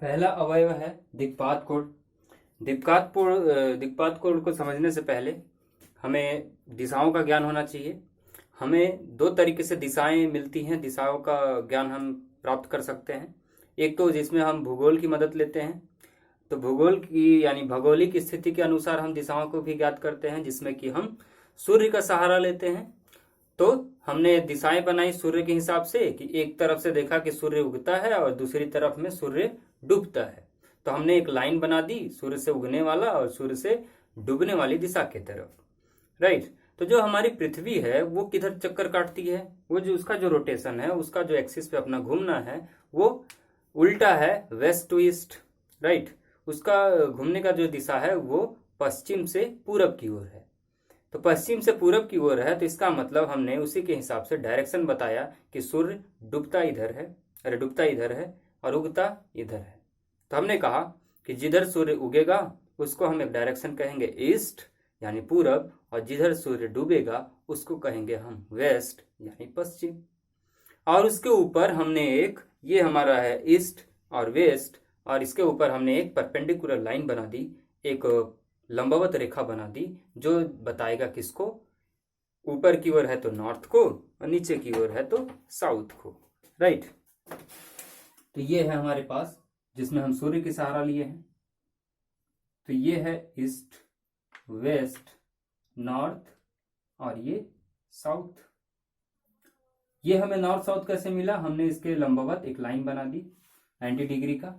पहला अवयव है दिक्पात कोण। दिक्पात कोण को समझने से पहले हमें दिशाओं का ज्ञान होना चाहिए। हमें दो तरीके से दिशाएं मिलती हैं, दिशाओं का ज्ञान हम प्राप्त कर सकते हैं। एक तो जिसमें हम भूगोल की मदद लेते हैं, तो भूगोल की यानी भौगोलिक स्थिति के अनुसार हम दिशाओं को भी ज्ञात करते हैं, जिसमें कि हम सूर्य का सहारा लेते हैं। तो हमने दिशाएं बनाई सूर्य के हिसाब से कि एक तरफ से देखा कि सूर्य उगता है और दूसरी तरफ में सूर्य डूबता है, तो हमने एक लाइन बना दी सूर्य से उगने वाला और सूर्य से डूबने वाली दिशा की तरफ। राइट। तो जो हमारी पृथ्वी है वो किधर चक्कर काटती है, वो जो उसका जो रोटेशन है, उसका जो एक्सिस पे अपना घूमना है वो उल्टा है, वेस्ट टू ईस्ट। राइट। उसका घूमने का जो दिशा है वो पश्चिम से पूरब की ओर है। तो पश्चिम से पूरब की ओर है, तो इसका मतलब हमने उसी के हिसाब से डायरेक्शन बताया कि सूर्य डूबता इधर है, अरे डूबता इधर है और उगता इधर है। तो हमने कहा कि जिधर सूर्य उगेगा उसको हम एक डायरेक्शन कहेंगे ईस्ट यानी पूरब, और जिधर सूर्य डूबेगा उसको कहेंगे हम वेस्ट यानी पश्चिम। और उसके ऊपर हमने एक, ये हमारा है ईस्ट और वेस्ट, और इसके ऊपर हमने एक परपेंडिकुलर लाइन बना दी, एक लंबवत रेखा बना दी जो बताएगा किसको, ऊपर की ओर है तो नॉर्थ को और नीचे की ओर है तो साउथ को। राइट। तो ये है हमारे पास जिसमें हम सूर्य की सहारा लिए हैं। तो ये है ईस्ट, वेस्ट, नॉर्थ और ये साउथ। ये हमें नॉर्थ साउथ कैसे मिला, हमने इसके लंबवत एक लाइन बना दी 90 डिग्री का।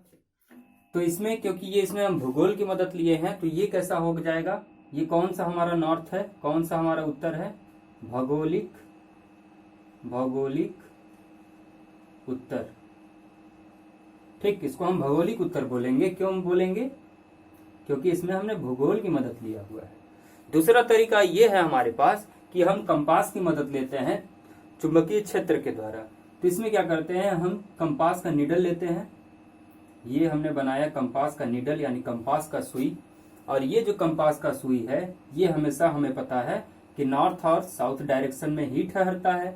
तो इसमें क्योंकि ये इसमें हम भूगोल की मदद लिए हैं, तो ये कैसा हो जाएगा, ये कौन सा हमारा नॉर्थ है, कौन सा हमारा उत्तर है, भौगोलिक उत्तर। ठीक, इसको हम भौगोलिक उत्तर बोलेंगे। क्यों बोलेंगे, क्योंकि इसमें हमने भूगोल की मदद लिया हुआ है। दूसरा तरीका ये है हमारे पास कि हम कंपास की मदद लेते हैं चुंबकीय क्षेत्र के द्वारा। तो इसमें क्या करते हैं, हम कंपास का नीडल लेते हैं। ये हमने बनाया कंपास का नीडल यानी कंपास का सुई, और ये जो कंपास का सुई है ये हमेशा हमें पता है कि नॉर्थ और साउथ डायरेक्शन में ही ठहरता है।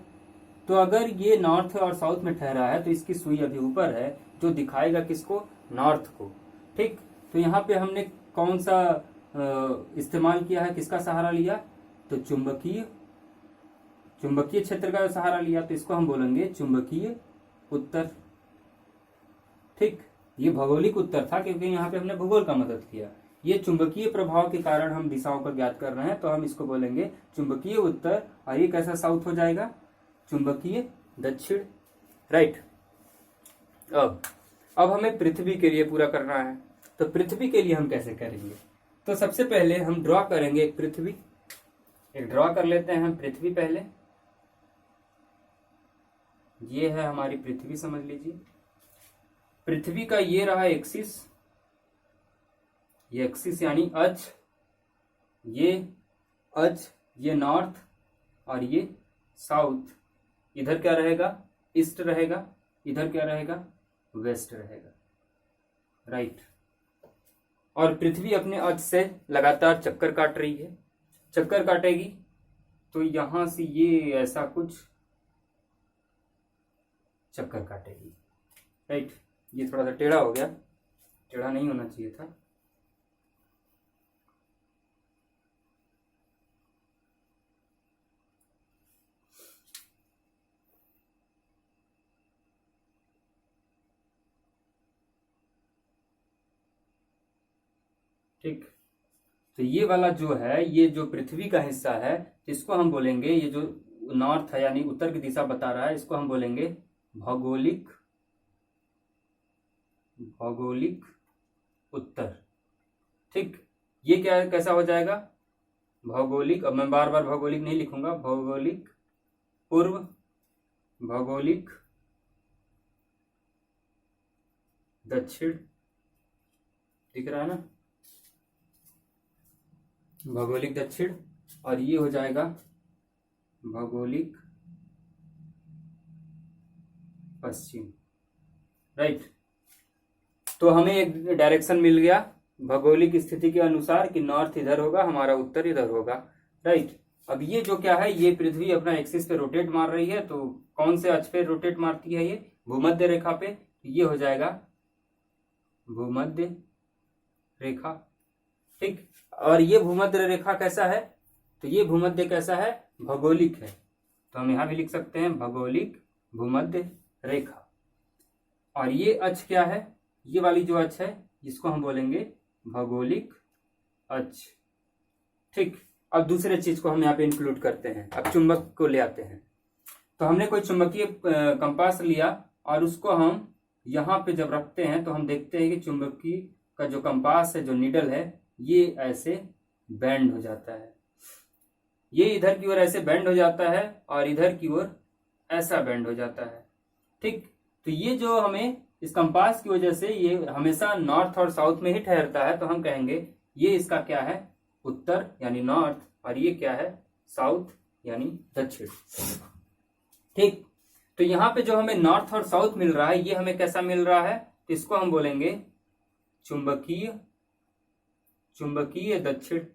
तो अगर ये नॉर्थ और साउथ में ठहरा है तो इसकी सुई अभी ऊपर है, जो दिखाएगा किसको, नॉर्थ को। ठीक। तो यहाँ पे हमने कौन सा इस्तेमाल किया है, किसका सहारा लिया, तो चुंबकीय क्षेत्र का सहारा लिया, तो इसको हम बोलेंगे चुंबकीय उत्तर। ठीक। ये भौगोलिक उत्तर था क्योंकि यहाँ पे हमने भूगोल का मदद किया। ये चुंबकीय प्रभाव के कारण हम दिशाओं को ज्ञात कर रहे हैं, तो हम इसको बोलेंगे चुंबकीय उत्तर। और ये कैसा साउथ हो जाएगा, चुंबकीय दक्षिण। राइट। अब हमें पृथ्वी के लिए पूरा करना है, तो पृथ्वी के लिए हम कैसे करेंगे, तो सबसे पहले हम ड्रॉ करेंगे एक पृथ्वी। एक ड्रॉ कर लेते हैं हम पृथ्वी पहले। ये है हमारी पृथ्वी, समझ लीजिए। पृथ्वी का ये रहा एक्सिस, ये एक्सिस यानी अक्ष, ये नॉर्थ और ये साउथ। इधर क्या रहेगा, ईस्ट रहेगा, इधर क्या रहेगा, वेस्ट रहेगा। राइट। और पृथ्वी अपने अक्ष से लगातार चक्कर काट रही है, चक्कर काटेगी तो यहां से ये ऐसा कुछ चक्कर काटेगी। राइट। ये थोड़ा सा टेढ़ा हो गया, टेढ़ा नहीं होना चाहिए था। ठीक। तो ये वाला जो है, ये जो पृथ्वी का हिस्सा है, इसको हम बोलेंगे, ये जो नॉर्थ है यानी उत्तर की दिशा बता रहा है, इसको हम बोलेंगे भौगोलिक उत्तर। ठीक। ये क्या कैसा हो जाएगा, भौगोलिक, अब मैं बार बार भौगोलिक नहीं लिखूंगा, भौगोलिक पूर्व, भौगोलिक दक्षिण, दिख रहा है ना, भौगोलिक दक्षिण। और ये हो जाएगा भौगोलिक पश्चिम। राइट। तो हमें एक डायरेक्शन मिल गया भौगोलिक स्थिति के अनुसार कि नॉर्थ इधर होगा, हमारा उत्तर इधर होगा। राइट। अब ये जो क्या है, ये पृथ्वी अपना एक्सिस पे रोटेट मार रही है, तो कौन से अक्ष पे रोटेट मारती है, ये भूमध्य रेखा पे। ये हो जाएगा भूमध्य रेखा। ठीक, और ये भूमध्य रेखा कैसा है, तो ये भूमध्य कैसा है, भौगोलिक है। तो हम यहां भी लिख सकते हैं भौगोलिक भूमध्य रेखा। और ये अक्ष क्या है, ये वाली जो अक्ष है इसको हम बोलेंगे भौगोलिक अक्ष। ठीक, अब दूसरे चीज को हम यहाँ पे इंक्लूड करते हैं। अब चुंबक को ले आते हैं। तो हमने कोई चुंबकीय कंपास लिया और उसको हम यहाँ पे जब रखते हैं तो हम देखते हैं कि चुंबकीय का जो कंपास है, जो नीडल है, ये ऐसे बेंड हो जाता है। ये इधर की ओर ऐसे बेंड हो जाता है और इधर की ओर ऐसा बेंड हो जाता है। ठीक, तो ये जो हमें इस कंपास की वजह से ये हमेशा नॉर्थ और साउथ में ही ठहरता है, तो हम कहेंगे ये इसका क्या है, उत्तर यानी नॉर्थ, और ये क्या है, साउथ यानी दक्षिण। ठीक, तो यहाँ पे जो हमें नॉर्थ और साउथ मिल रहा है, ये हमें कैसा मिल रहा है, तो इसको हम बोलेंगे चुंबकीय दक्षिण।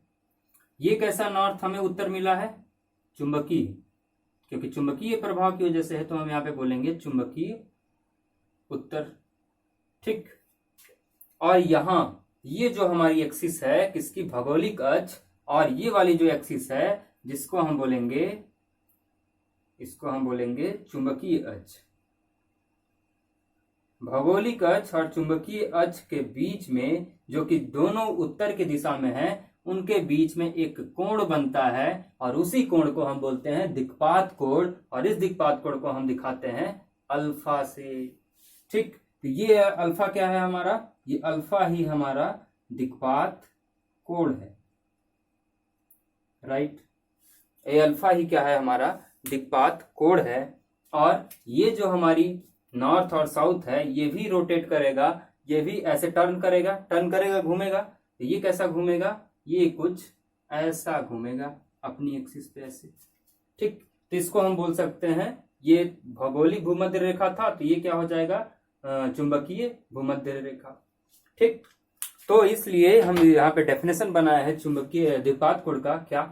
ये कैसा नॉर्थ हमें उत्तर मिला है, चुंबकीय, क्योंकि चुंबकीय प्रभाव की वजह से है, तो हम यहाँ पे बोलेंगे चुंबकीय उत्तर। ठीक, और यहाँ ये जो हमारी एक्सिस है किसकी, भौगोलिक अक्ष, और ये वाली जो एक्सिस है जिसको हम बोलेंगे, इसको हम बोलेंगे चुंबकीय अक्ष। भौगोलिक अक्ष और चुंबकीय अक्ष के बीच में, जो कि दोनों उत्तर की दिशा में है, उनके बीच में एक कोण बनता है और उसी कोण को हम बोलते हैं दिक्पात कोण, और इस दिक्पात कोण को हम दिखाते हैं अल्फा से। ठीक, तो ये अल्फा क्या है हमारा, ये अल्फा ही हमारा दिक्पात कोण है। राइट, ये अल्फा ही क्या है, हमारा दिक्पात कोण है। और ये जो हमारी नॉर्थ और साउथ है, ये भी रोटेट करेगा, ये भी ऐसे टर्न करेगा, घूमेगा। तो ये कैसा घूमेगा, ये कुछ ऐसा घूमेगा अपनी एक्सिस पे ऐसे। ठीक, तो इसको हम बोल सकते हैं, ये भौगोलिक भूमध्य रेखा था, तो ये क्या हो जाएगा, चुंबकीय भूमध्य रेखा। ठीक, तो इसलिए हम यहाँ पे डेफिनेशन बनाया है चुंबकीय दिक्पात कोण का, क्या,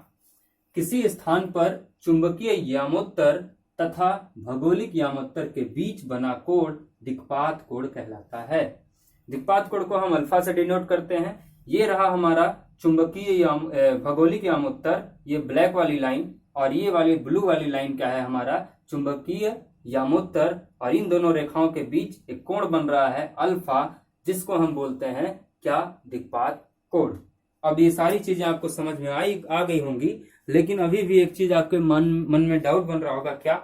किसी स्थान पर चुंबकीय यामोत्तर तथा भौगोलिक यामोत्तर के बीच बना कोण दिक्पात कोण कहलाता है। दिक्पात कोण को हम अल्फा से डिनोट करते हैं। ये रहा हमारा चुंबकीय भौगोलिक यामोत्तर, ये ब्लैक वाली लाइन, और ये वाली ब्लू वाली लाइन क्या है, हमारा चुंबकीय यामोत्तर, और इन दोनों रेखाओं के बीच एक कोण बन रहा है अल्फा, जिसको हम बोलते हैं क्या, दिक्पात कोण। अब ये सारी चीजें आपको समझ में आ गई होंगी, लेकिन अभी भी एक चीज आपके मन में डाउट बन रहा होगा, क्या,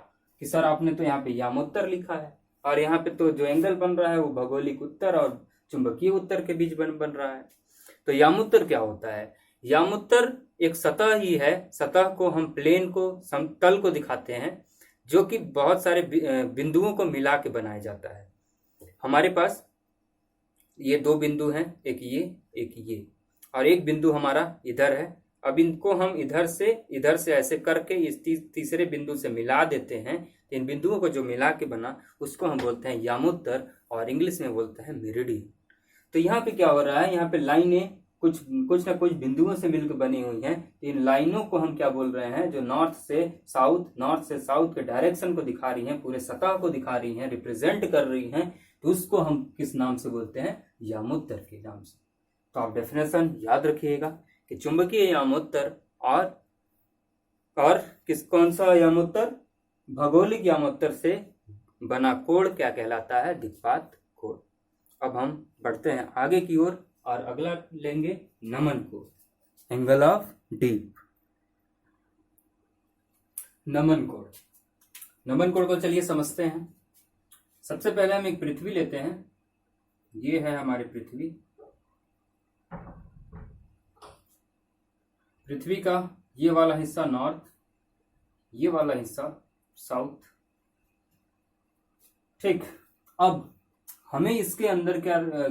कि सर आपने तो यहाँ पे यामोत्तर लिखा है और यहाँ पे तो जो एंगल बन रहा है वो भौगोलिक उत्तर और चुंबकीय उत्तर के बीच बन रहा है। तो यामोत्तर क्या होता है, यामोत्तर एक सतह ही है। सतह को हम प्लेन को, समतल को दिखाते हैं, जो कि बहुत सारे बिंदुओं को मिला के बनाया जाता है। हमारे पास ये दो बिंदु हैं, एक ये, और एक बिंदु हमारा इधर है। अब इनको हम इधर से ऐसे करके इस तीसरे बिंदु से मिला देते हैं। तो इन बिंदुओं को जो मिला के बना उसको हम बोलते हैं यामोत्तर, और इंग्लिश में बोलते हैं मेरिडियन। तो यहाँ पे क्या हो रहा है, यहाँ पे लाइनें कुछ ना कुछ बिंदुओं से मिलकर बनी हुई हैं। तो इन लाइनों को हम क्या बोल रहे हैं, जो नॉर्थ से साउथ के डायरेक्शन को दिखा रही हैं, पूरे सतह को दिखा रही हैं, रिप्रेजेंट कर रही हैं, तो उसको हम किस नाम से बोलते हैं, यामोत्तर के नाम से। तो आप डेफिनेशन याद रखिएगा कि चुंबकीय यामोत्तर और कौन सा यामोत्तर, भौगोलिक यामोत्तर से बना कोण क्या कहलाता है, दिक्पात कोण। अब हम बढ़ते हैं आगे की ओर और अगला लेंगे नमन कोण, एंगल ऑफ डीप। नमन कोण को चलिए समझते हैं। सबसे पहले हम एक पृथ्वी लेते हैं। ये है हमारी पृथ्वी का ये वाला हिस्सा नॉर्थ, ये वाला हिस्सा साउथ। ठीक, अब हमें इसके अंदर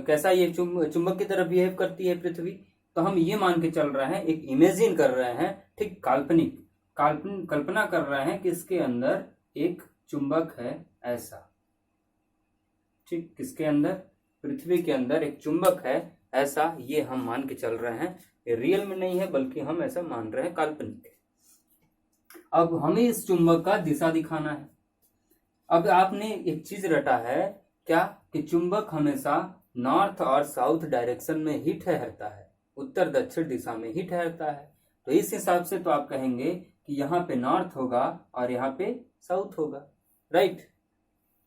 कैसा ये चुंबक की तरह बिहेव करती है पृथ्वी, तो हम ये मान के चल रहे हैं, एक इमेजिन कर रहे हैं, ठीक, कल्पना कर रहे हैं कि इसके अंदर एक चुंबक है ऐसा। ठीक, किसके अंदर, पृथ्वी के अंदर एक चुंबक है ऐसा, ये हम मान के चल रहे हैं। ये रियल में नहीं है, बल्कि हम ऐसा मान रहे हैं, काल्पनिक। अब हमें इस चुंबक का दिशा दिखाना है। अब आपने एक चीज रटा है क्या, कि चुंबक हमेशा नॉर्थ और साउथ डायरेक्शन में ही ठहरता है, उत्तर दक्षिण दिशा में ही ठहरता है। तो इस हिसाब से तो आप कहेंगे कि यहाँ पे नॉर्थ होगा और यहाँ पे साउथ होगा, राइट।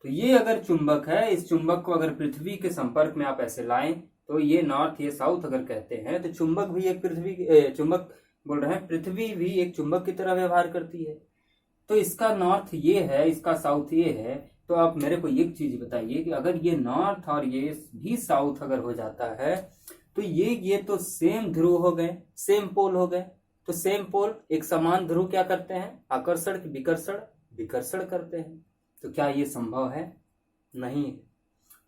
तो ये अगर चुंबक है, इस चुंबक को अगर पृथ्वी के संपर्क में आप ऐसे लाएं तो ये नॉर्थ ये साउथ अगर कहते हैं, तो चुंबक भी एक चुंबक बोल रहे हैं, पृथ्वी भी एक चुंबक की तरह व्यवहार करती है। तो इसका नॉर्थ ये है, इसका साउथ ये है। तो आप मेरे को एक चीज बताइए कि अगर ये नॉर्थ और ये भी साउथ अगर हो जाता है तो ये तो सेम ध्रुव हो गए, सेम पोल हो गए। तो सेम पोल एक समान ध्रुव क्या करते हैं, आकर्षण विकर्षण विकर्षण करते हैं। तो क्या ये संभव है? नहीं।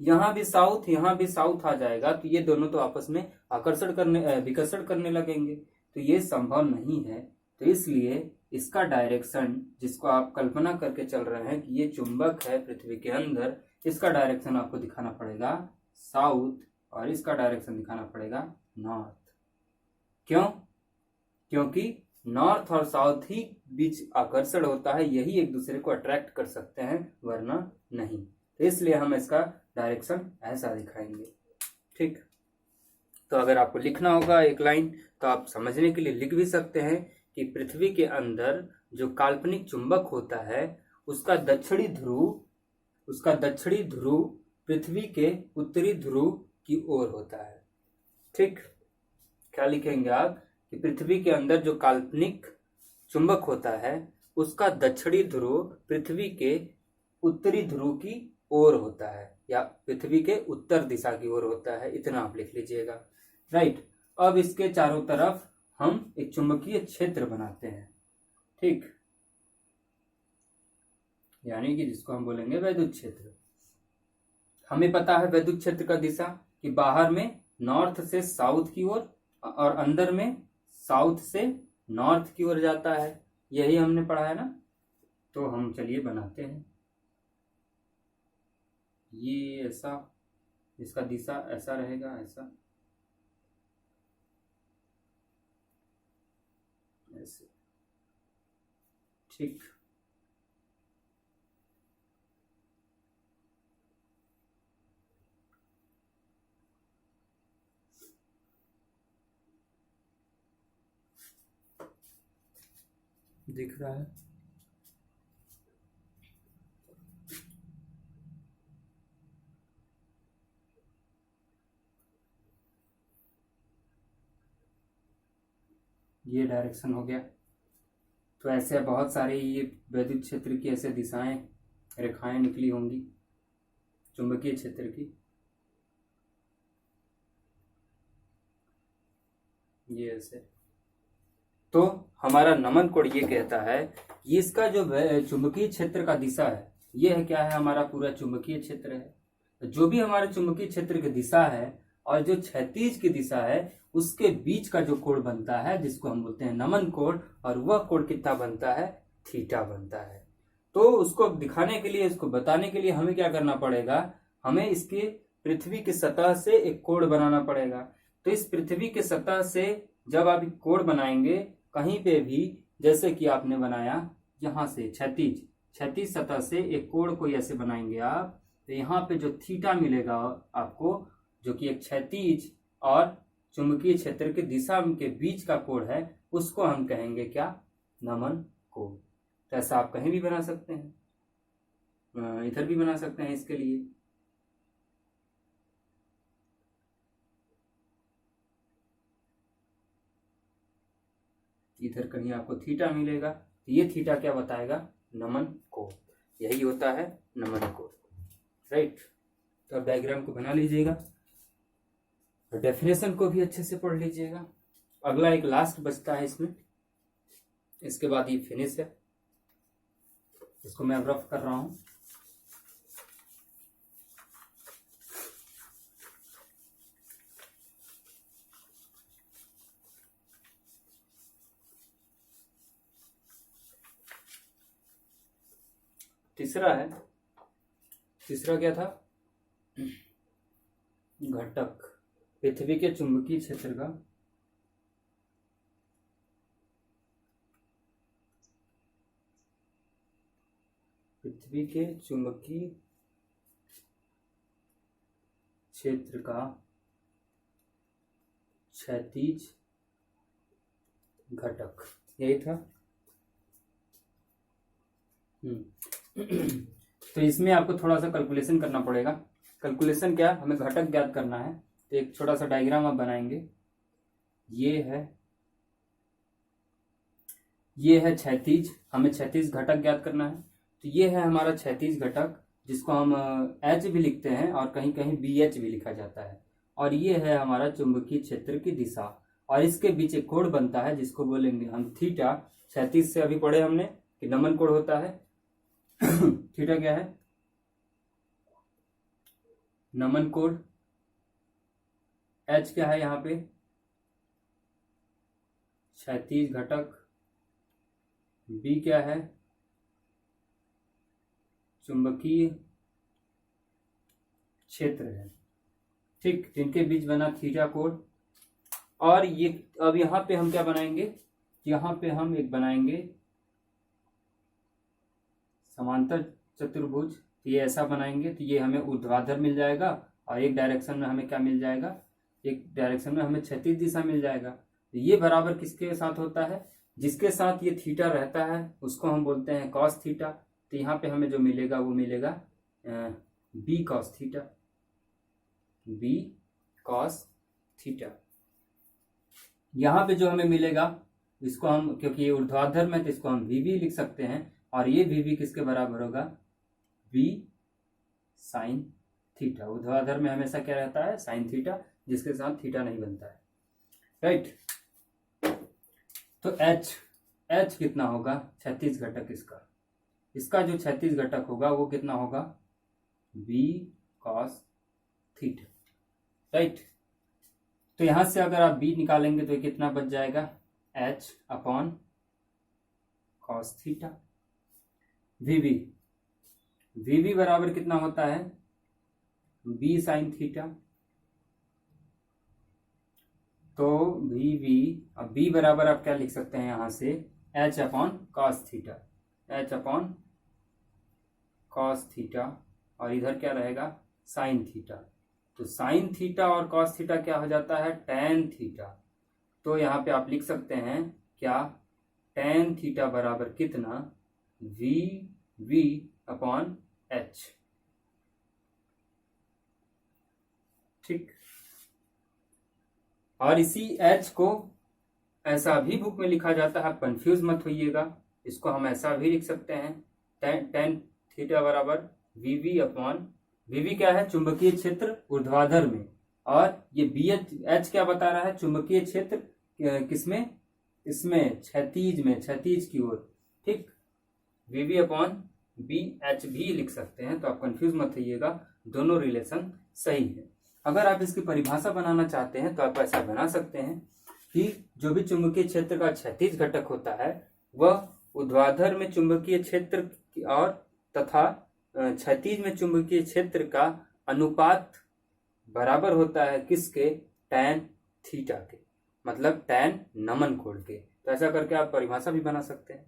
यहां भी साउथ यहां भी साउथ आ जाएगा तो ये दोनों तो आपस में आकर्षण करने विकर्षण करने लगेंगे, तो ये संभव नहीं है। तो इसलिए इसका डायरेक्शन, जिसको आप कल्पना करके चल रहे हैं कि ये चुंबक है पृथ्वी के अंदर, इसका डायरेक्शन आपको दिखाना पड़ेगा साउथ और इसका डायरेक्शन दिखाना पड़ेगा नॉर्थ। क्यों? क्योंकि नॉर्थ और साउथ ही बीच आकर्षण होता है, यही एक दूसरे को अट्रैक्ट कर सकते हैं, वरना नहीं। तो इसलिए हम इसका डायरेक्शन ऐसा दिखाएंगे, ठीक। तो अगर आपको लिखना होगा एक लाइन तो आप समझने के लिए लिख भी सकते हैं कि पृथ्वी के अंदर जो काल्पनिक चुंबक होता है उसका दक्षिणी ध्रुव पृथ्वी के उत्तरी ध्रुव की ओर होता है, ठीक। क्या लिखेंगे आप कि पृथ्वी के अंदर जो काल्पनिक चुंबक होता है उसका दक्षिणी ध्रुव पृथ्वी के उत्तरी ध्रुव की ओर होता है, या पृथ्वी के उत्तर दिशा की ओर होता है। इतना आप लिख लीजिएगा, राइट। अब इसके चारों तरफ हम एक चुंबकीय क्षेत्र बनाते हैं, ठीक, यानी कि जिसको हम बोलेंगे वैद्युत क्षेत्र। हमें पता है वैद्युत क्षेत्र का दिशा कि बाहर में नॉर्थ से साउथ की ओर और अंदर में साउथ से नॉर्थ की ओर जाता है, यही हमने पढ़ा है ना। तो हम चलिए बनाते हैं ये ऐसा, इसका दिशा ऐसा रहेगा, ऐसा ऐसे, ठीक। दिख रहा है? ये डायरेक्शन हो गया। तो ऐसे बहुत सारे ये वैद्युत क्षेत्र की ऐसे दिशाएं, रेखाएं निकली होंगी चुंबकीय क्षेत्र की, ये ऐसे। तो हमारा नमन कोड ये कहता है कि इसका जो चुंबकीय क्षेत्र का दिशा है, ये है क्या है, हमारा पूरा चुंबकीय क्षेत्र है। तो जो भी हमारे चुंबकीय क्षेत्र की दिशा है और जो क्षैतिज की दिशा है उसके बीच का जो कोण बनता है, जिसको हम बोलते हैं नमन कोण, और वह कोण कितना बनता है, थीटा बनता है। तो उसको दिखाने के लिए, इसको बताने के लिए हमें क्या करना पड़ेगा, हमें इसके पृथ्वी की सतह से एक कोण बनाना पड़ेगा। तो इस पृथ्वी की सतह से जब आप एक कोण बनाएंगे कहीं पे भी, जैसे कि आपने बनाया यहां से क्षैतिज सतह से एक कोण को ऐसे बनाएंगे आप, तो यहाँ पे जो थीटा मिलेगा आपको, जो कि एक क्षैतिज और चुंबकीय क्षेत्र की दिशा के बीच का कोण है, उसको हम कहेंगे क्या, नमन कोण। तो ऐसा आप कहीं भी बना सकते हैं, इधर भी बना सकते हैं इसके लिए। इधर कहीं आपको थीटा मिलेगा, तो ये थीटा क्या बताएगा, नमन कोण। यही होता है नमन कोण, राइट। तो अब डायग्राम को बना लीजिएगा और डेफिनेशन को भी अच्छे से पढ़ लीजिएगा। अगला एक लास्ट बचता है इसमें, इसके बाद ये फिनिश है। इसको मैं अब रफ कर रहा हूं। तीसरा क्या था, घटक पृथ्वी के चुंबकीय क्षेत्र का क्षेत्र का क्षैतिज घटक, यही था। तो इसमें आपको थोड़ा सा कैलकुलेशन करना पड़ेगा। कैलकुलेशन क्या, हमें घटक ज्ञात करना है। तो एक छोटा सा डायग्राम आप बनाएंगे। ये है क्षैतिज, हमें क्षैतिज घटक ज्ञात करना है। तो ये है हमारा क्षैतिज घटक, जिसको हम एच भी लिखते हैं और कहीं कहीं बी एच भी लिखा जाता है। और ये है हमारा चुंबकीय क्षेत्र की दिशा, और इसके बीच एक कोण बनता है जिसको बोलेंगे हम थीटा। क्षैतिज से अभी पढ़े हमने कि नमन कोण होता है। थीटा क्या है, नमन कोण। एच क्या है यहाँ पे, क्षैतिज घटक। बी क्या है, चुंबकीय क्षेत्र है, ठीक, जिनके बीच बना थीटा कोण। और ये अब यहाँ पे हम क्या बनाएंगे, यहाँ पे हम एक बनाएंगे समांतर चतुर्भुज। तो ये ऐसा बनाएंगे तो ये हमें ऊर्ध्वाधर मिल जाएगा, और एक डायरेक्शन में हमें क्या मिल जाएगा, एक डायरेक्शन में हमें क्षैतिज दिशा मिल जाएगा। तो ये बराबर किसके साथ होता है, जिसके साथ ये थीटा रहता है उसको हम बोलते हैं कॉस थीटा। तो यहाँ पे हमें जो मिलेगा वो मिलेगा B cos theta, B cos theta. यहाँ पे जो हमें मिलेगा इसको हम, क्योंकि ये ऊर्ध्वाधर में, तो इसको हम वी लिख सकते हैं। और ये वी किसके बराबर होगा, वी साइन थीटा। ऊर्ध्वाधर में हमेशा क्या रहता है, साइन थीटा, जिसके साथ थीटा नहीं बनता है, राइट। तो एच कितना होगा, क्षैतिज घटक इसका जो क्षैतिज घटक होगा वो कितना होगा, बी कॉस थीटा, राइट। तो यहां से अगर आप बी निकालेंगे तो ये कितना बच जाएगा, H upon cos theta. V बराबर कितना होता है, बी साइन थीटा। तो अब बी बराबर आप क्या लिख सकते हैं यहां से, H upon cos theta, H upon cos theta, और इधर क्या रहेगा, साइन थीटा। तो साइन थीटा और कॉस थीटा क्या हो जाता है, टैन थीटा। तो यहाँ पे आप लिख सकते हैं क्या, टैन थीटा बराबर कितना, वी अपॉन एच, ठीक। और इसी एच को ऐसा भी बुक में लिखा जाता है, कंफ्यूज मत होइएगा, इसको हम ऐसा भी लिख सकते हैं, टैन थीटा बराबर वी अपॉन, वी क्या है, चुंबकीय क्षेत्र ऊर्ध्वाधर में, और ये बी एच क्या बता रहा है, चुंबकीय क्षेत्र किसमें, इसमें क्षैतिज की ओर, ठीक। वी अपॉन बी एच भी लिख सकते हैं, तो आप कंफ्यूज मत होइएगा, दोनों रिलेशन सही है। अगर आप इसकी परिभाषा बनाना चाहते हैं तो आप ऐसा बना सकते हैं कि जो भी चुंबकीय क्षेत्र का क्षैतिज घटक होता है वह ऊर्ध्वाधर में चुंबकीय क्षेत्र और तथा क्षैतिज में चुंबकीय क्षेत्र का अनुपात बराबर होता है किसके, टैन थीटा के, मतलब टैन नमन कोण के। तो ऐसा करके आप परिभाषा भी बना सकते हैं।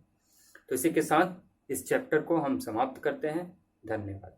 तो इसी के साथ इस चैप्टर को हम समाप्त करते हैं। धन्यवाद।